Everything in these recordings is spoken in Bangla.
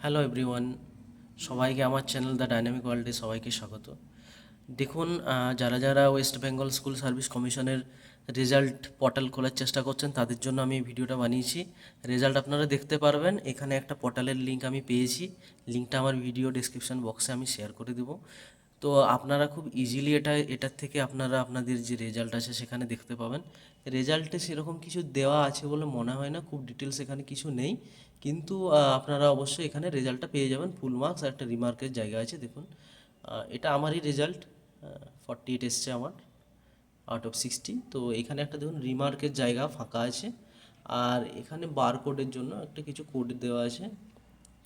হ্যালো এভরিওয়ান, সবাইকে আমার চ্যানেল দ্য ডাইনামিক ওয়ার্ল্ডে সবাইকে স্বাগত। দেখুন, যারা যারা ওয়েস্ট বেঙ্গল স্কুল সার্ভিস কমিশনের রেজাল্ট পোর্টাল খোলার চেষ্টা করছেন তাদের জন্য আমি এই ভিডিওটা বানিয়েছি। রেজাল্ট আপনারা দেখতে পারবেন, এখানে একটা পোর্টালের লিঙ্ক আমি পেয়েছি। লিঙ্কটা আমার ভিডিও ডেসক্রিপশন বক্সে আমি শেয়ার করে দেবো। তো আপনারা খুব ইজিলি এটার থেকে আপনারা আপনাদের যে রেজাল্ট আছে সেখানে দেখতে পাবেন। রেজাল্টে সেরকম কিছু দেওয়া আছে বলে মনে হয় না, খুব ডিটেলস এখানে কিছু নেই। কিন্তু আপনারা অবশ্যই এখানে রেজাল্টটা পেয়ে যাবেন, ফুল মার্কস আর একটা রিমার্কের জায়গা আছে। দেখুন, এটা আমারই রেজাল্ট, 48 এসছে আমার আউট অফ 60। তো এখানে একটা দেখুন রিমার্কের জায়গা ফাঁকা আছে, আর এখানে বারকোডের জন্য একটা কিছু কোড দেওয়া আছে।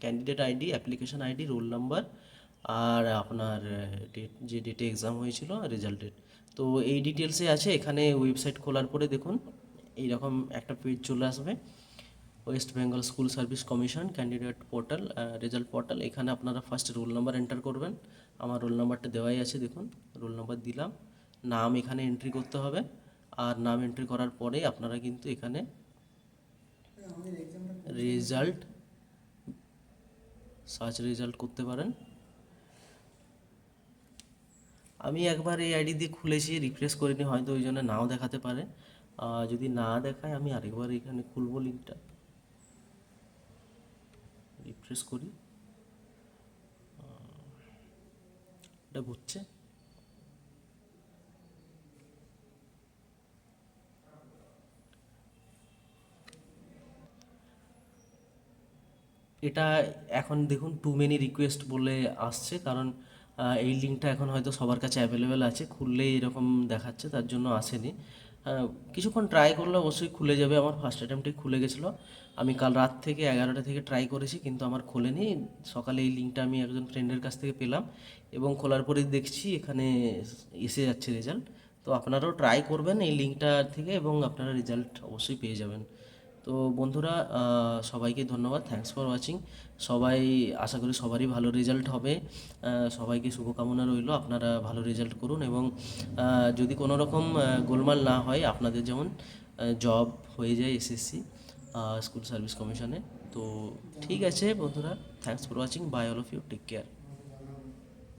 Candidate ID, application ID, roll number, আর আপনার ডেট, যে ডেটে এক্সাম হয়েছিল, রেজাল্ট ডেট। তো এই ডিটেলসে আছে। এখানে ওয়েবসাইট খোলার পরে দেখুন এইরকম একটা পেজ চলে আসবে, West Bengal school service commission candidate portal, result portal. এখানে আপনারা ফার্স্ট রোল নাম্বার এন্টার করবেন। আমার রোল নাম্বারটা দেওয়াই আছে, দেখুন রোল নাম্বার দিলাম। নাম এখানে এন্ট্রি করতে হবে, আর নাম এন্ট্রি করার পরে আপনারা কিন্তু এখানে রেজাল্ট, সার্চ রেজাল্ট করতে পারেন। আমি একবার এই আইডি দিয়ে খুলেছি, রিফ্রেশ করিনি, হয়তো ওই জন্য নাও দেখাতে পারে। যদি না দেখায় আমি আরেকবার এখানে খুলবো, লিঙ্কটা রিফ্রেশ করি। এটা ঘুরছে। এটা এখন দেখুন টু মেনি রিকোয়েস্ট বলে আসছে, কারণ এই লিঙ্কটা এখন হয়তো সবার কাছে অ্যাভেলেবেল আছে। খুললেই এরকম দেখাচ্ছে, তার জন্য আসেনি। কিছুক্ষণ ট্রাই করলে অবশ্যই খুলে যাবে। আমার ফার্স্ট অ্যাটেম্পটেই খুলে গেছিলো। আমি কাল রাত থেকে 11টা থেকে ট্রাই করেছি, কিন্তু আমার খোলেনি। সকালে এই লিঙ্কটা আমি একজন ফ্রেন্ডের কাছ থেকে পেলাম, এবং খোলার পরেই দেখছি এখানে এসে যাচ্ছে রেজাল্ট। তো আপনারাও ট্রাই করবেন এই লিঙ্কটা থেকে, এবং আপনারা রেজাল্ট অবশ্যই পেয়ে যাবেন। তো বন্ধুরা, সবাইকে ধন্যবাদ, থ্যাঙ্কস ফর ওয়াচিং। সবাই, আশা করি সবারই ভালো রেজাল্ট হবে। সবাইকে শুভকামনা রইল, আপনারা ভালো রেজাল্ট করুন, এবং যদি কোনো রকম গোলমাল না হয়, আপনাদের যেমন জব হয়ে যায় এসএসসি স্কুল সার্ভিস কমিশনে। তো ঠিক আছে বন্ধুরা, thanks for watching, bye all of you, take care.